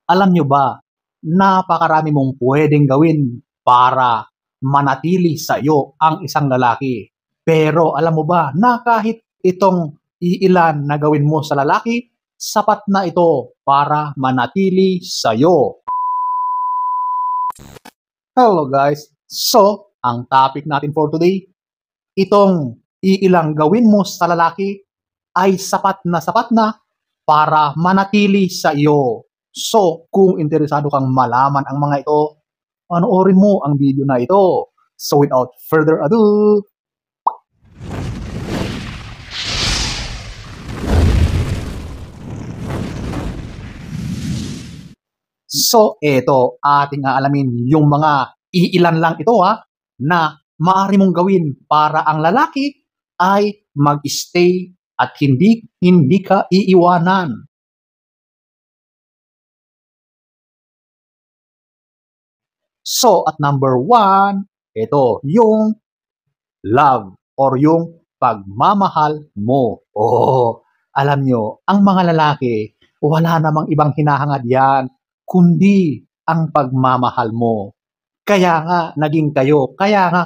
Alam nyo ba, napakarami mong pwedeng gawin para manatili sa iyo ang isang lalaki. Pero alam mo ba na kahit itong iilan na gawin mo sa lalaki, sapat na ito para manatili sa iyo. Hello guys! So, ang topic natin for today, itong iilang gawin mo sa lalaki ay sapat na para manatili sa iyo. So, kung interesado kang malaman ang mga ito, panoorin mo ang video na ito. So, without further ado, so ito, ating aalamin yung mga iilan lang ito na maaari mong gawin para ang lalaki ay mag-stay at hindi ka iiwanan. So, at number 1, ito, yung love or yung pagmamahal mo. Oh, alam nyo, ang mga lalaki, wala namang ibang hinahangad yan, kundi ang pagmamahal mo. Kaya nga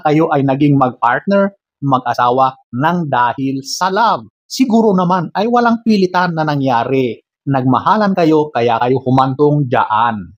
kayo ay naging mag-partner, mag-asawa ng dahil sa love. Siguro naman ay walang pilitan na nangyari. Nagmahalan kayo, kaya kayo humantong dyan.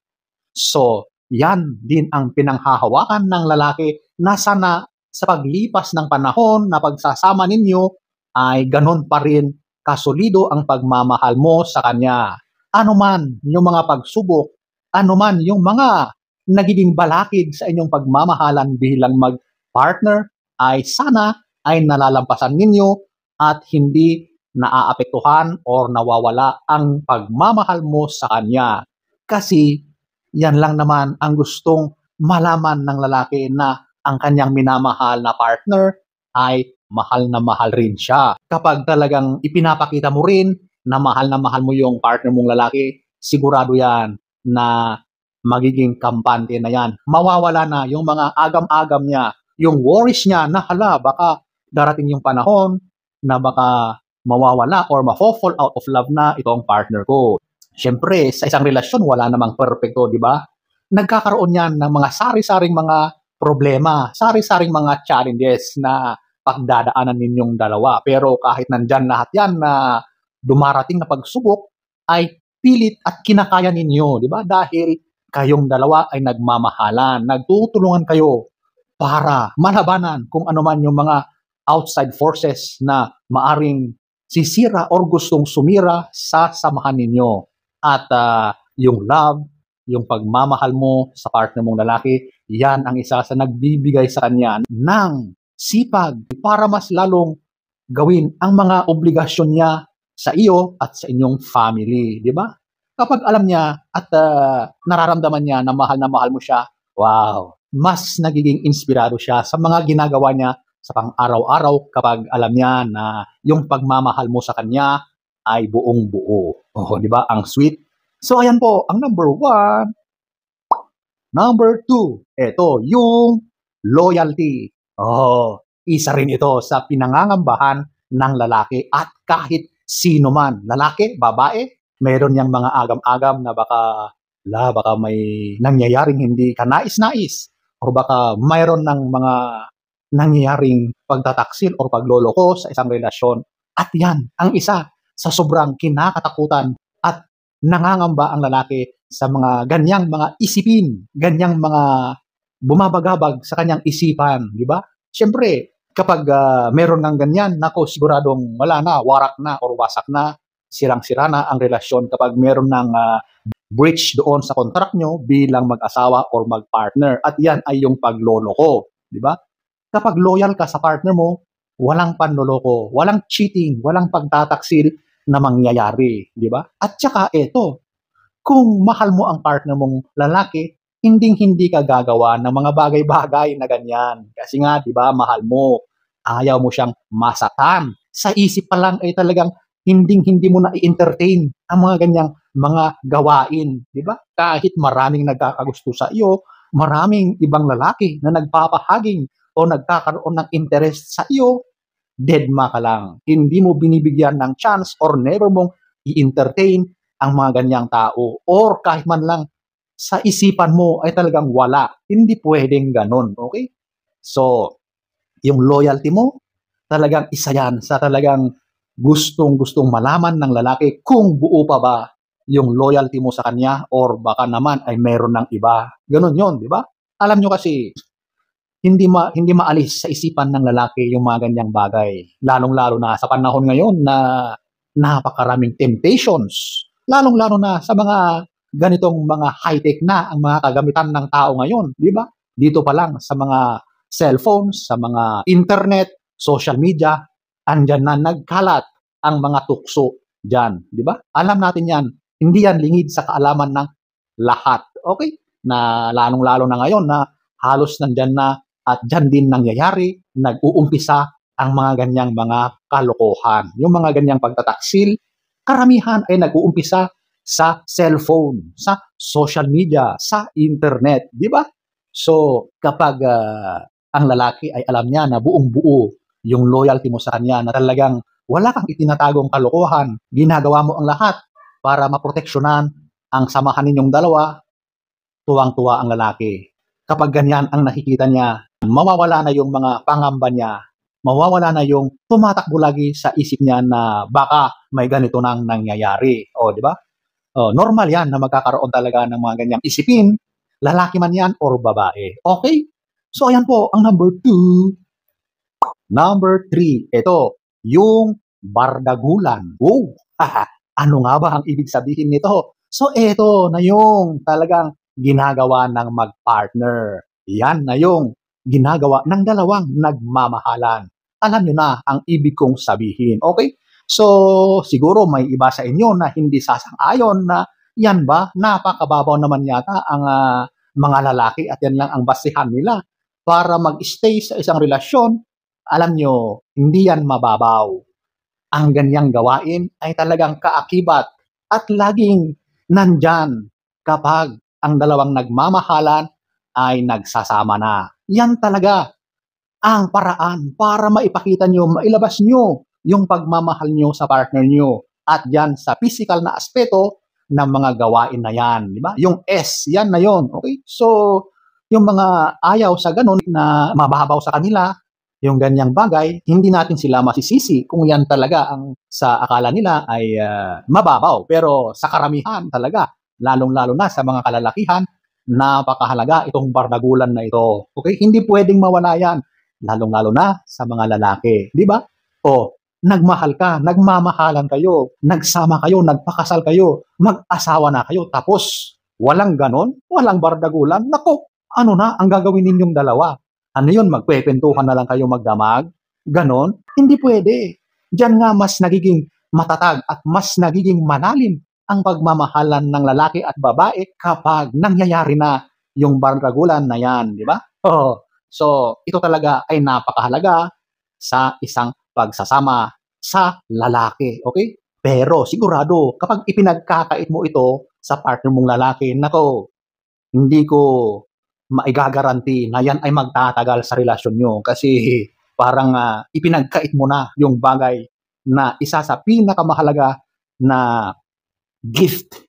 So, yan din ang pinanghahawakan ng lalaki na sana sa paglipas ng panahon na pagsasama ninyo ay ganon pa rin kasolido ang pagmamahal mo sa kanya. Ano man yung mga pagsubok, ano man yung mga nagiging balakid sa inyong pagmamahalan bilang mag-partner, ay sana ay nalalampasan ninyo at hindi naaapektuhan or nawawala ang pagmamahal mo sa kanya. Kasi yan lang naman ang gustong malaman ng lalaki, na ang kanyang minamahal na partner ay mahal na mahal rin siya. Kapag talagang ipinapakita mo rin na mahal mo yung partner mong lalaki, sigurado yan na magiging kampante na yan. Mawawala na yung mga agam-agam niya, yung worries niya na hala, baka darating yung panahon na baka mawawala or mafo-fall out of love na itong partner ko. Siyempre, sa isang relasyon, wala namang perfecto, di ba? Nagkakaroon yan ng mga sari-saring mga problema, sari-saring mga challenges na pagdadaanan ninyong dalawa. Pero kahit nandyan lahat yan na dumarating na pagsubok, ay pilit at kinakaya ninyo, di ba? Dahil kayong dalawa ay nagmamahalan, nagtutulungan kayo para malabanan kung ano man yung mga outside forces na maaring sisira or gustong sumira sa samahan ninyo. At yung love, yung pagmamahal mo sa partner mong lalaki, yan ang isa sa nagbibigay sa kanya ng sipag para mas lalong gawin ang mga obligasyon niya sa iyo at sa inyong family, di ba? Kapag alam niya at nararamdaman niya na mahal mo siya, wow, mas nagiging inspirado siya sa mga ginagawa niya sa pang-araw-araw kapag alam niya na yung pagmamahal mo sa kanya ay buong buo. Oh, di ba? Ang sweet. So, ayan po, ang number 1. Number 2, ito, yung loyalty. Oh, isa rin ito sa pinangangambahan ng lalaki at kahit sino man, lalaki, babae, meron niyang mga agam-agam na baka may nangyayaring hindi kanais-nais o baka mayroon ng mga nangyayaring pagtataksil o pagloloko sa isang relasyon. At yan, ang isa sa sobrang kinakatakutan at nangangamba ang lalaki sa mga ganyang mga isipin, ganyang mga bumabagabag sa kanyang isipan, di ba? Siyempre, kapag meron ng ganyan, nako, siguradong wala na, warak na or wasak na, sirang-sira na ang relasyon kapag meron ng breach doon sa contract nyo bilang mag-asawa or mag-partner. At yan ay yung pagloloko, di ba? Kapag loyal ka sa partner mo, walang panloloko, walang cheating, walang pagtataksil na mangyayari, di ba? At saka ito, kung mahal mo ang partner mong lalaki, hindi ka gagawa ng mga bagay-bagay na ganyan. Kasi nga, di ba, mahal mo, ayaw mo siyang masaktan. Sa isip pa lang ay talagang hindi mo na i-entertain ang mga ganyang mga gawain, di ba? Kahit maraming nagkakagusto sa iyo, maraming ibang lalaki na nagpapahaging o nagkakaroon ng interest sa iyo, deadma ka lang. Hindi mo binibigyan ng chance or never mong i-entertain ang mga ganyang tao or kahit man lang sa isipan mo ay talagang wala. Hindi pwedeng ganun, okay? So, yung loyalty mo, talagang isa yan sa talagang gustong-gustong malaman ng lalaki kung buo pa ba yung loyalty mo sa kanya or baka naman ay meron ng iba. Ganun yon, di ba? Alam nyo kasi, hindi maalis sa isipan ng lalaki yung mga ganyang bagay. Lalong-lalo na sa panahon ngayon na napakaraming temptations. Lalong-lalo na sa mga ganitong mga high-tech na ang mga kagamitan ng tao ngayon, di ba? Dito pa lang sa mga cellphones, sa mga internet, social media, andyan na nagkalat ang mga tukso dyan, di ba? Alam natin yan, hindi yan lingid sa kaalaman ng lahat, okay? Na lalong-lalo na ngayon na halos nandyan na at dyan din nangyayari, nag-uumpisa ang mga ganyang mga kalokohan. Yung mga ganyang pagtataksil, karamihan ay nag-uumpisa sa cellphone, sa social media, sa internet, di ba? So, kapag ang lalaki ay alam niya na buong-buo yung loyalty mo sa kanya, na talagang wala kang itinatagong kalokohan, ginagawa mo ang lahat para maproteksyonan ang samahan ninyong dalawa, tuwang-tuwa ang lalaki. Kapag ganyan ang nakikita niya, mawawala na yung mga pangamba niya, mawawala na yung tumatakbo lagi sa isip niya na baka may ganito nang nangyayari. O, di ba? O, normal yan na magkakaroon talaga ng mga ganyang isipin, lalaki man yan or babae. Okay? So, ayan po, ang number 2. Number 3, ito, yung bardagulan. Oh, ano nga ba ang ibig sabihin nito? So, ito na yung talagang ginagawa ng mag-partner. Yan na yung ginagawa ng dalawang nagmamahalan. Alam nyo na ang ibig kong sabihin. Okay? So, siguro may iba sa inyo na hindi sasang-ayon na yan ba, napakababaw naman yata ang mga lalaki at yan lang ang basihan nila para mag-stay sa isang relasyon. Alam nyo, hindi yan mababaw. Ang ganyang gawain ay talagang kaakibat at laging nandyan kapag ang dalawang nagmamahalan ay nagsasama na. Yan talaga ang paraan para maipakita nyo, mailabas nyo yung pagmamahal nyo sa partner nyo. At yan sa physical na aspeto ng mga gawain na yan. Di ba? Yung S, yan na yon. Okay? So, yung mga ayaw sa ganun na mababaw sa kanila, yung ganyang bagay, hindi natin sila masisisi kung yan talaga ang sa akala nila ay mababaw. Pero sa karamihan talaga, lalong-lalo na sa mga kalalakihan, napakahalaga itong bardagulan na ito. Okay? Hindi pwedeng mawala yan, lalong-lalo na sa mga lalaki. Di ba? O, nagmahal ka, nagmamahalan kayo, nagsama kayo, nagpakasal kayo, mag-asawa na kayo, tapos walang ganon, walang bardagulan. Nako, ano na ang gagawin ninyong dalawa? Ano yun, magkwepentuhan na lang kayo magdamag? Ganon? Hindi pwede. Diyan nga mas nagiging matatag at mas nagiging malalim ang pagmamahalan ng lalaki at babae kapag nangyayari na yung bardagulan na yan, di ba? Oh, so, ito talaga ay napakahalaga sa isang pagsasama sa lalaki, okay? Pero sigurado, kapag ipinagkakait mo ito sa partner mong lalaki, nako, hindi ko maigagaranti na yan ay magtatagal sa relasyon nyo kasi parang ipinagkait mo na yung bagay na isa sa pinakamahalaga na gift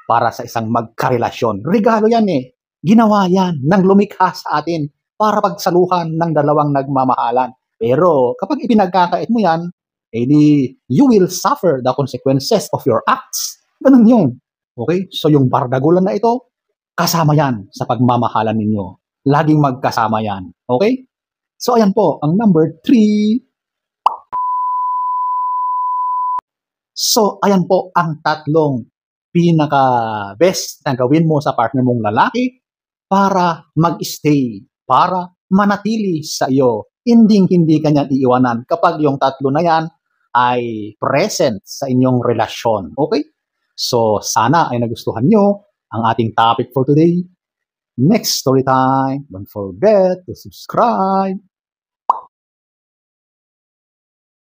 para sa isang magkarelasyon. Regalo yan eh. Ginawa yan ng lumikha sa atin para pagsaluhan ng dalawang nagmamahalan. Pero kapag ipinagkakait mo yan, edi you will suffer the consequences of your acts. Ganun yun. Okay? So yung bardagulan na ito, kasama yan sa pagmamahalan ninyo. Laging magkasama yan. Okay? So, ayan po, ang number 3. So, ayan po ang tatlong pinaka-best na gawin mo sa partner mong lalaki para mag-stay, para manatili sa iyo. Hindi kanya iiwanan kapag yung tatlo na yan ay present sa inyong relasyon. Okay? So, sana ay nagustuhan nyo ang ating topic for today. Next story time. Don't forget to subscribe.